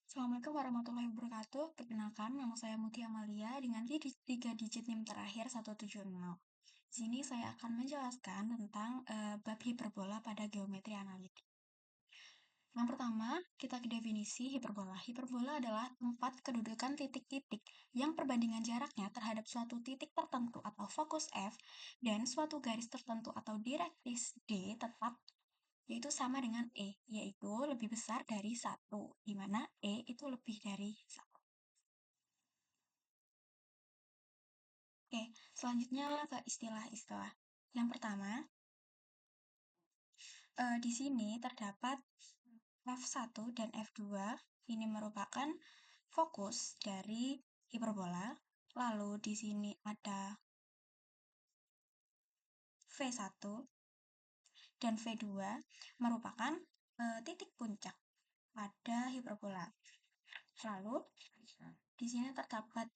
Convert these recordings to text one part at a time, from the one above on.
Assalamualaikum warahmatullahi wabarakatuh. Perkenalkan, nama saya Mutia Amalia dengan 3 digit NIM terakhir 170. Di sini saya akan menjelaskan tentang bab hiperbola pada geometri analitik. Yang pertama, kita ke definisi hiperbola. Hiperbola adalah tempat kedudukan titik-titik yang perbandingan jaraknya terhadap suatu titik tertentu atau fokus F dan suatu garis tertentu atau direktris D tetap yaitu sama dengan E, yaitu lebih besar dari 1, di mana E itu lebih dari 1. Oke, selanjutnya ke istilah-istilah. Yang pertama, di sini terdapat F1 dan F2. Ini merupakan fokus dari hiperbola. Lalu di sini ada V1 dan V2 merupakan titik puncak pada hiperbola. Lalu di sini terdapat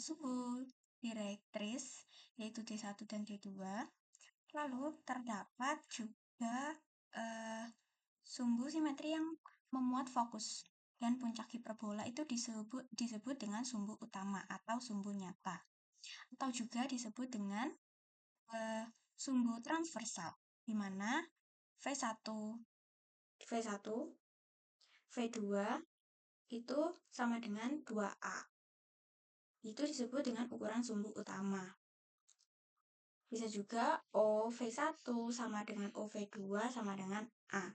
sumbu direktris yaitu D1 dan D2. Lalu terdapat juga sumbu simetri yang memuat fokus dan puncak hiperbola itu disebut dengan sumbu utama atau sumbu nyata, atau juga disebut dengan sumbu transversal, di mana V1, V1, V2 itu sama dengan 2A. Itu disebut dengan ukuran sumbu utama. Bisa juga OV1 sama dengan OV2 sama dengan A.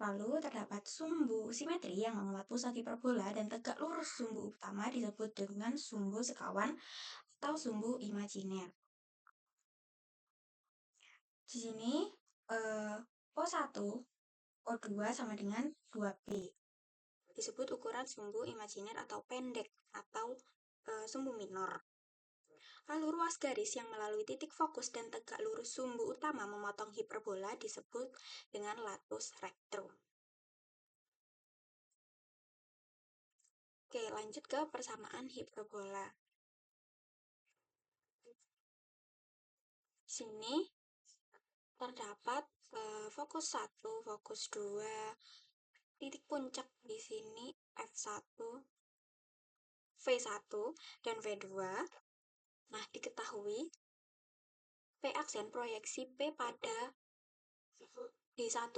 Lalu terdapat sumbu simetri yang memuat pusat hiperbola dan tegak lurus sumbu utama disebut dengan sumbu sekawan atau sumbu imajiner. Di sini O1, O2 sama dengan 2B. Disebut ukuran sumbu imajiner atau pendek atau sumbu minor. Lalu ruas garis yang melalui titik fokus dan tegak lurus sumbu utama memotong hiperbola disebut dengan latus rectum. Oke, lanjut ke persamaan hiperbola. Sini terdapat fokus 1, fokus 2, titik puncak di sini F1, V1, dan V2. Nah, diketahui P aksen proyeksi P pada D1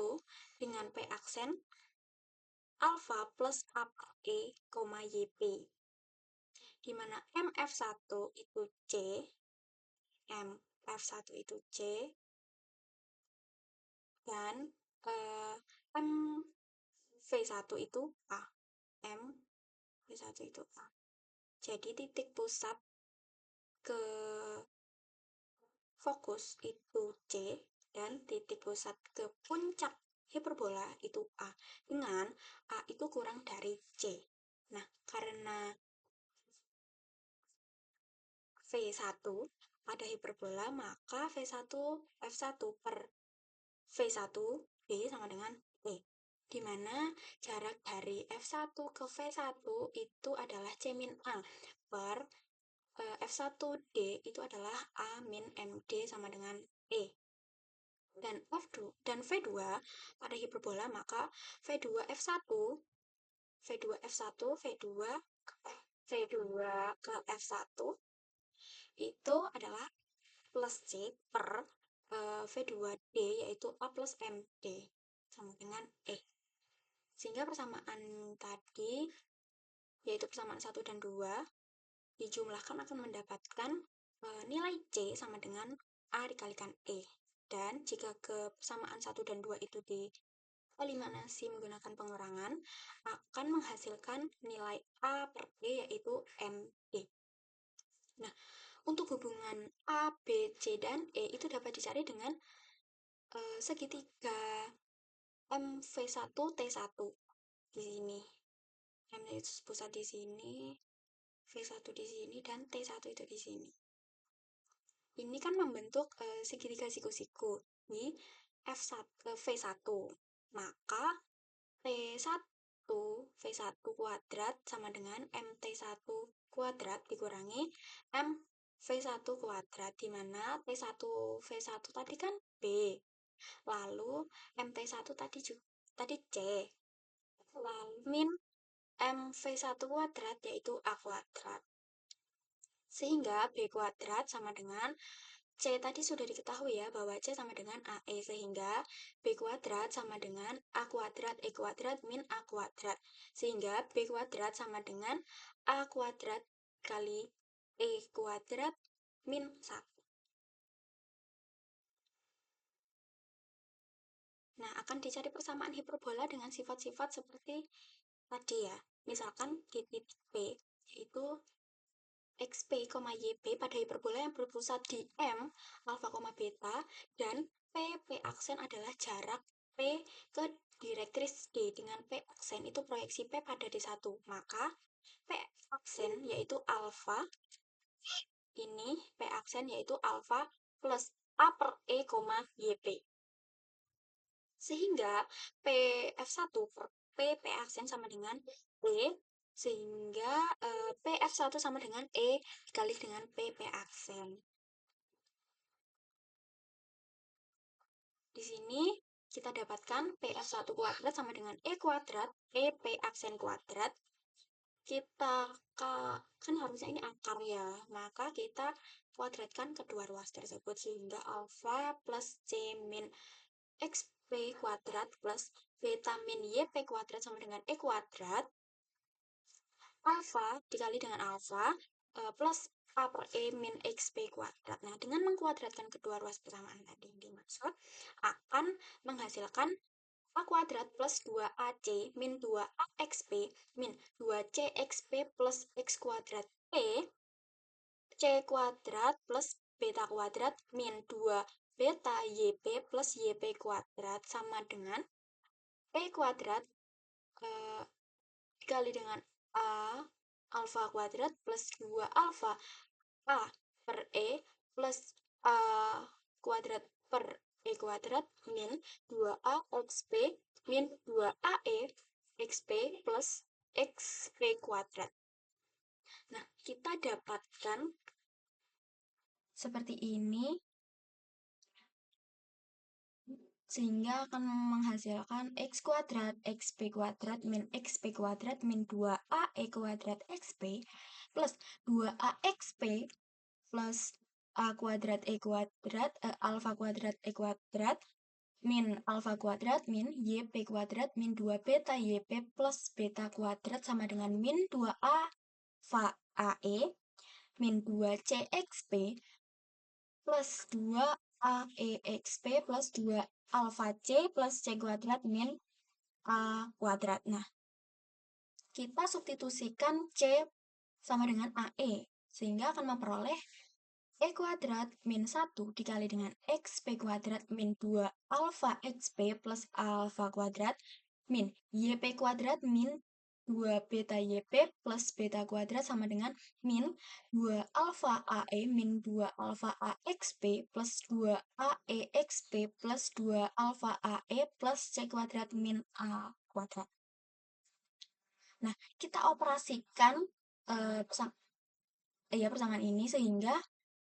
dengan P aksen alfa plus AE, YP. Di mana MF1 itu C, MF1 itu C, dan MV1 itu A. MV1 itu A. Jadi titik pusat ke fokus itu C dan titik pusat ke puncak hiperbola itu A. Dengan A itu kurang dari C. Nah, karena V1 pada hiperbola, maka V1 F1 per V1 B sama dengan E. Di mana jarak dari F1 ke V1 itu adalah C min A per F1D itu adalah A min MD sama dengan E. Dan F2 dan V2 pada hiperbola, maka V2 F1 V2 F1 V2 ke F1 itu adalah plus C per V2D yaitu A plus MD sama dengan E. Sehingga persamaan tadi yaitu persamaan 1 dan 2 dijumlahkan akan mendapatkan nilai C sama dengan A dikalikan E. Dan jika ke persamaan 1 dan 2 itu dieliminasi menggunakan pengurangan, akan menghasilkan nilai A per E yaitu MD. Nah, untuk hubungan A, B, C, dan E itu dapat dicari dengan segitiga MV1, T1 di sini. M itu pusat di sini, V1 di sini, dan T1 itu di sini. Ini kan membentuk segitiga siku-siku di V1. Maka T1 V1 kuadrat sama dengan MT1 kuadrat dikurangi M V1 kuadrat, di mana T1 V1 tadi kan B. Lalu MT1 tadi C. Lalu min MV1 kuadrat yaitu A kuadrat. Sehingga B kuadrat sama dengan C tadi sudah diketahui ya bahwa C sama dengan AE, sehingga B kuadrat sama dengan A kuadrat E kuadrat min A kuadrat, sehingga B kuadrat sama dengan A kuadrat kali E kuadrat min 1. Nah, akan dicari persamaan hiperbola dengan sifat-sifat seperti tadi ya. Misalkan di titik P, yaitu XP, YP pada hiperbola yang berpusat di M, alfa, beta, dan P aksen adalah jarak P ke direktris D dengan P aksen itu proyeksi P pada D1. Maka P aksen yaitu alfa, ini P aksen yaitu alfa plus A per E, YP. Sehingga PF1 per P aksen sama dengan E, sehingga PF1 sama dengan E dikali dengan P aksen. Di sini kita dapatkan PF1 kuadrat sama dengan E kuadrat, P aksen kuadrat. Kita kan harusnya ini akar ya, maka kita kuadratkan kedua ruas tersebut sehingga alfa plus C min XP kuadrat plus beta min YP kuadrat sama dengan E kuadrat. Alfa dikali dengan alfa plus A per E min XP kuadrat. Nah, dengan mengkuadratkan kedua ruas persamaan tadi yang dimaksud akan menghasilkan A kuadrat plus 2AC min 2AXP min 2CXP plus X kuadrat P C kuadrat plus beta kuadrat min 2 beta YP plus YP kuadrat sama dengan P kuadrat eh, dikali dengan A alfa kuadrat plus 2 alfa A per E plus A kuadrat per E kuadrat min 2A XP min 2AE XP plus XP kuadrat. Nah, kita dapatkan seperti ini sehingga akan menghasilkan x kuadrat xp kuadrat min xp kuadrat min 2ae kuadrat xp plus 2axp plus a kuadrat e kuadrat alfa kuadrat e kuadrat min alfa kuadrat min yp kuadrat min 2 beta yp plus beta kuadrat sama dengan min 2a fa ae min 2 cxp plus 2 AEXP plus 2 alfa C plus C kuadrat min A kuadrat. Nah, kita substitusikan C sama dengan AE, sehingga akan memperoleh E kuadrat min 1 dikali dengan XP kuadrat min 2 alfa XP plus alfa kuadrat min YP kuadrat min 2 beta YP plus beta kuadrat sama dengan min 2 alfa AE min 2 alfa AXP plus 2 AEXP plus 2 alfa AE plus C kuadrat min A kuadrat. Nah, kita operasikan persamaan ini sehingga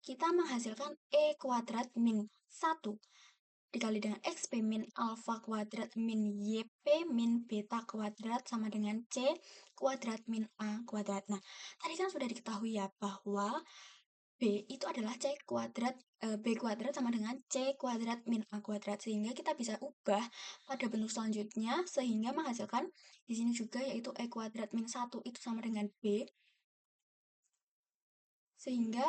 kita menghasilkan E kuadrat min 1 dikali dengan XP min alfa kuadrat min YP min beta kuadrat sama dengan C kuadrat min A kuadrat. Nah, tadi kan sudah diketahui ya bahwa B itu adalah C kuadrat, B kuadrat sama dengan C kuadrat min A kuadrat, sehingga kita bisa ubah pada bentuk selanjutnya sehingga menghasilkan di sini juga yaitu E kuadrat min 1 itu sama dengan B, sehingga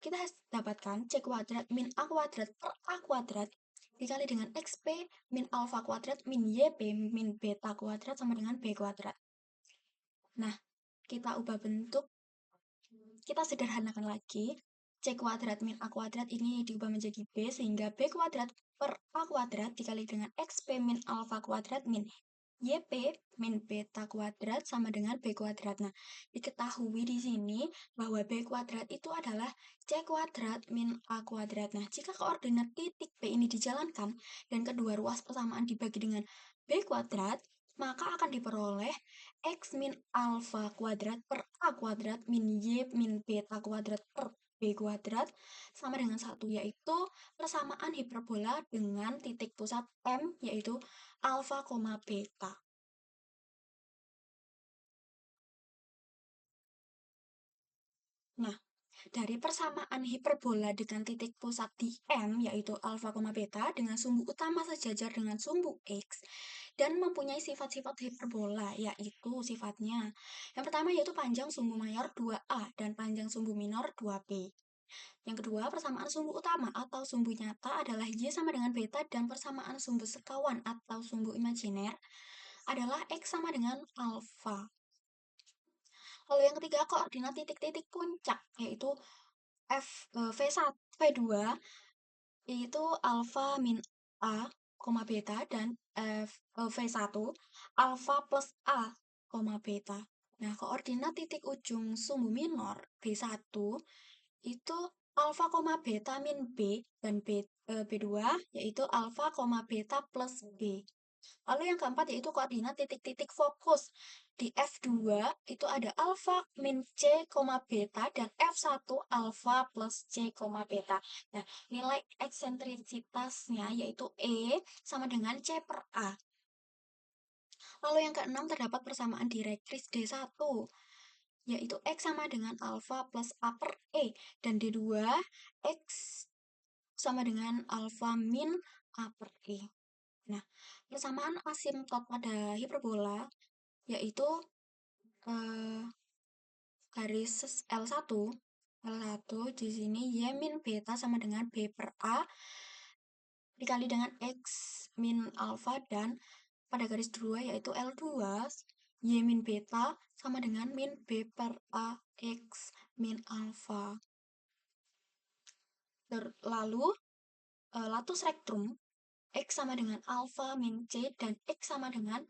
kita dapatkan C kuadrat min A kuadrat per A kuadrat dikali dengan XP min alfa kuadrat min YP min beta kuadrat sama dengan B kuadrat. Nah, kita ubah bentuk, kita sederhanakan lagi. C kuadrat min A kuadrat ini diubah menjadi B, sehingga B kuadrat per A kuadrat dikali dengan XP min alfa kuadrat min YP min beta kuadrat sama dengan B kuadrat. Nah, diketahui di sini bahwa B kuadrat itu adalah C kuadrat min A kuadrat. Nah, jika koordinat titik B ini dijalankan dan kedua ruas persamaan dibagi dengan B kuadrat, maka akan diperoleh X min alfa kuadrat per A kuadrat min Y min beta kuadrat per B kuadrat sama dengan 1, yaitu persamaan hiperbola dengan titik pusat M, yaitu alfa, beta. Nah, dari persamaan hiperbola dengan titik pusat di M, yaitu alfa, beta, dengan sumbu utama sejajar dengan sumbu X, dan mempunyai sifat-sifat hiperbola, yaitu sifatnya. Yang pertama yaitu panjang sumbu mayor 2A dan panjang sumbu minor 2B. Yang kedua, persamaan sumbu utama atau sumbu nyata adalah Y sama dengan beta, dan persamaan sumbu sekawan atau sumbu imajiner adalah X sama dengan alfa. Lalu yang ketiga, koordinat titik-titik puncak, yaitu V1, V2, yaitu alfa min A, beta, dan V1, alfa plus A, beta. Nah, koordinat titik ujung sumbu minor B1 itu alfa, beta min B, dan B2, yaitu alfa, beta plus B. Lalu yang keempat yaitu koordinat titik-titik fokus. Di F2 itu ada alfa min C, beta, dan F1 alfa plus C, beta. Nah, nilai eksentrisitasnya yaitu E sama dengan C per A. Lalu yang keenam terdapat persamaan direktris D1, yaitu X sama dengan alfa plus A per E, dan D2 X sama dengan alfa min A per E. Nah, persamaan asimtot pada hiperbola yaitu eh, garis L1. L1 di sini Y min beta sama dengan B per A dikali dengan X min alfa, dan pada garis 2 yaitu L2 Y min beta sama dengan min B per A X min alfa. Lalu latus rectum X sama dengan alfa min C dan X sama dengan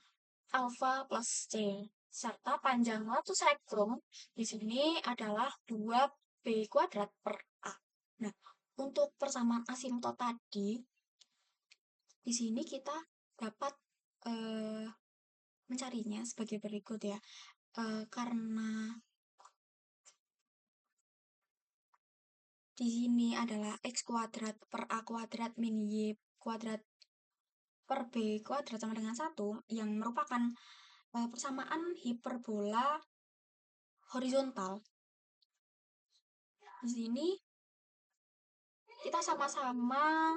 alfa plus C. Serta panjang latus rectum di sini adalah 2B kuadrat per A. Nah, untuk persamaan asimtot tadi, di sini kita dapat mencarinya sebagai berikut ya. Karena di sini adalah X kuadrat per A kuadrat min Y kuadrat per B kuadrat sama dengan 1, yang merupakan persamaan hiperbola horizontal. Di sini kita sama-sama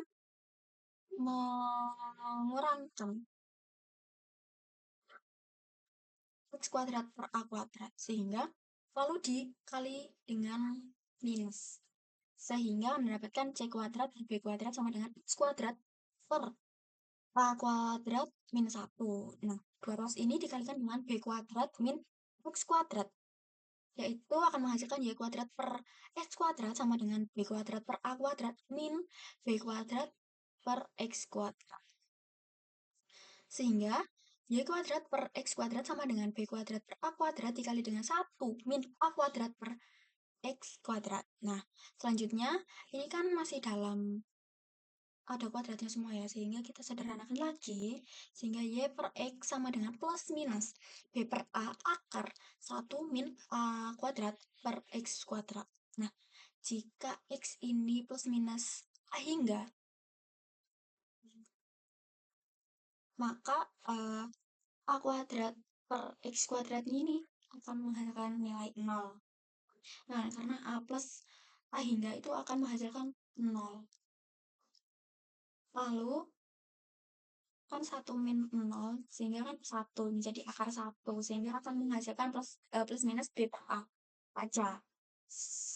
mengurangkan X kuadrat per A kuadrat, sehingga lalu dikali dengan minus, sehingga mendapatkan C kuadrat B kuadrat sama dengan X kuadrat per A kuadrat min 1. Nah, dua ruas ini dikalikan dengan B kuadrat min X kuadrat, yaitu akan menghasilkan Y kuadrat per X kuadrat sama dengan B kuadrat per A kuadrat min B kuadrat per X kuadrat. Sehingga Y kuadrat per X kuadrat sama dengan B kuadrat per A kuadrat dikali dengan 1 min A kuadrat per X kuadrat. Nah, selanjutnya ini kan masih dalam ada kuadratnya semua ya, sehingga kita sederhanakan lagi, sehingga Y per X sama dengan plus minus B per A akar 1 min A kuadrat per X kuadrat. Nah, jika X ini plus minus A hingga, maka A kuadrat per X kuadrat ini akan menghasilkan nilai 0. Nah, karena A plus A hingga itu akan menghasilkan 0. Lalu kan 1 min 0, sehingga kan 1 menjadi akar 1, sehingga akan menghasilkan plus minus B per A aja.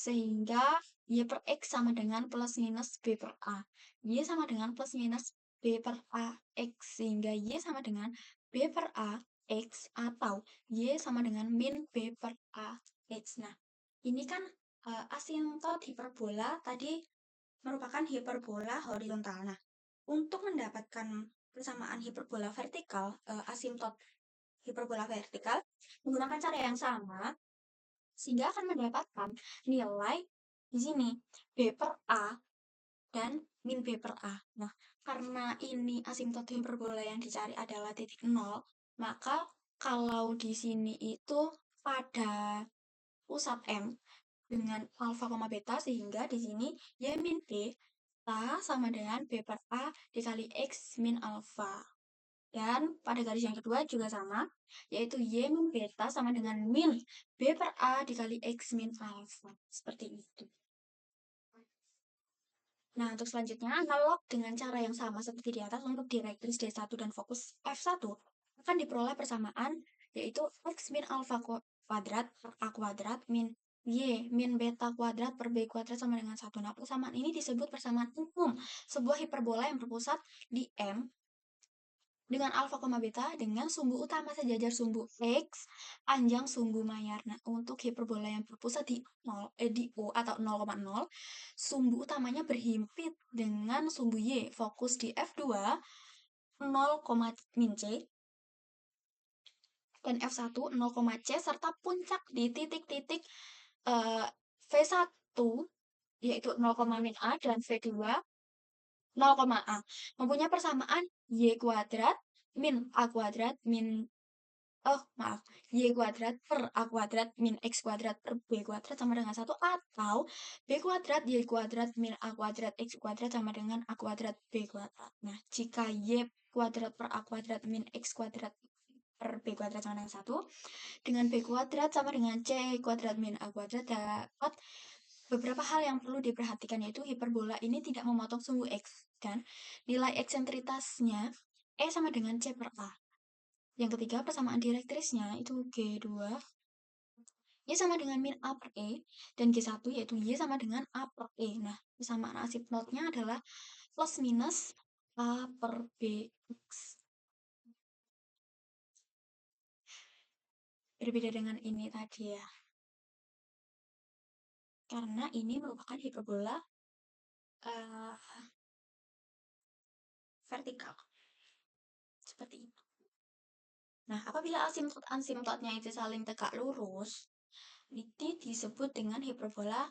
Sehingga Y per X sama dengan plus minus B per A. Y sama dengan plus minus B per A X, sehingga Y sama dengan B per A X, atau Y sama dengan min B per A X. Nah, ini kan asimtot hiperbola tadi merupakan hiperbola horizontal. Nah, untuk mendapatkan persamaan hiperbola vertikal, asimtot hiperbola vertikal, menggunakan cara yang sama, sehingga akan mendapatkan nilai di sini B per A dan min B per A. Nah, karena ini asimtot hiperbola yang dicari adalah titik 0, maka kalau di sini itu pada pusat M dengan alfa, beta, sehingga di sini Y min B sama dengan B per A dikali X min alfa. Dan pada garis yang kedua juga sama, yaitu Y min beta sama dengan min B per A dikali X min alpha. Seperti itu. Nah, untuk selanjutnya, analog dengan cara yang sama seperti di atas untuk direktris D1 dan fokus F1 akan diperoleh persamaan, yaitu X min alpha kuadrat per A kuadrat min Y min beta kuadrat per B kuadrat sama dengan 1. Nah, persamaan ini disebut persamaan umum, sebuah hiperbola yang berpusat di M dengan alfa, beta dengan sumbu utama sejajar sumbu X panjang sumbu mayar. Nah, untuk hiperbola yang berpusat di O atau 0,0, sumbu utamanya berhimpit dengan sumbu Y, fokus di F2 0, min C dan F1 0, C serta puncak di titik-titik V1 yaitu 0, min A dan V2 0, A mempunyai persamaan Y kuadrat min A kuadrat min maaf, Y kuadrat per A kuadrat min X kuadrat per B kuadrat sama dengan 1 atau B kuadrat Y kuadrat min A kuadrat X kuadrat sama dengan A kuadrat B kuadrat. Nah, jika Y kuadrat per A kuadrat min X kuadrat per B kuadrat sama dengan 1 dengan B kuadrat sama dengan C kuadrat min A kuadrat dapat beberapa hal yang perlu diperhatikan, yaitu hiperbola ini tidak memotong sumbu X dan nilai eksentritasnya E sama dengan C per A. Yang ketiga, persamaan direktrisnya itu G2 Y sama dengan min A per E dan G1 yaitu Y sama dengan A per E. Nah, persamaan asimptotnya adalah plus minus A per BX. Berbeda dengan ini tadi ya. Karena ini merupakan hiperbola vertikal. Seperti itu. Nah, apabila asimptotnya itu saling tegak lurus, itu disebut dengan hiperbola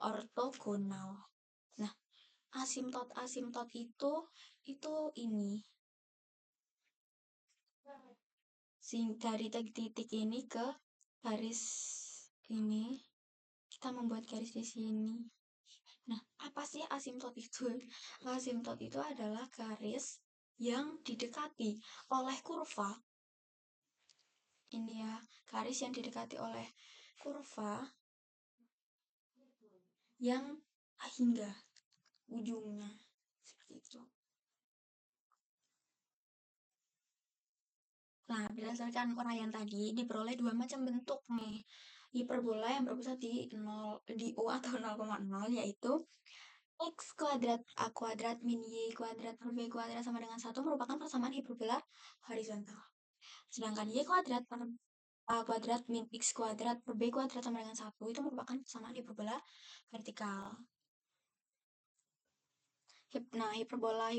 ortogonal. Nah, asimptot itu ini. Dari titik ini ke garis ini, kita membuat garis di sini. Nah, apa sih asimptot itu? Asimptot itu adalah garis yang didekati oleh kurva. Ini ya, garis yang didekati oleh kurva yang hingga ujungnya. Seperti itu. Nah, berdasarkan uraian tadi, diperoleh dua macam bentuk nih. Hiperbola yang berpusat di O atau 0,0, yaitu X kuadrat A kuadrat min Y kuadrat per B kuadrat sama dengan 1 merupakan persamaan hiperbola horizontal. Sedangkan Y kuadrat per A kuadrat min X kuadrat per B kuadrat sama dengan 1 itu merupakan persamaan hiperbola vertikal. Nah, hiperbola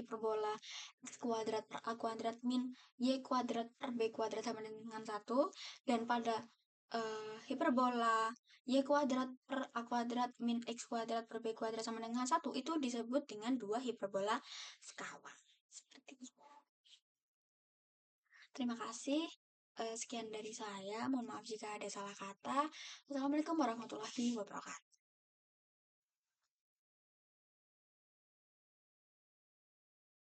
X kuadrat per A kuadrat min Y kuadrat per B kuadrat sama dengan 1. Dan pada hiperbola Y kuadrat per A kuadrat min X kuadrat per B kuadrat sama dengan 1 itu disebut dengan dua hiperbola sekawan. Seperti itu. Terima kasih. Sekian dari saya. Mohon maaf jika ada salah kata. Wassalamualaikum warahmatullahi wabarakatuh.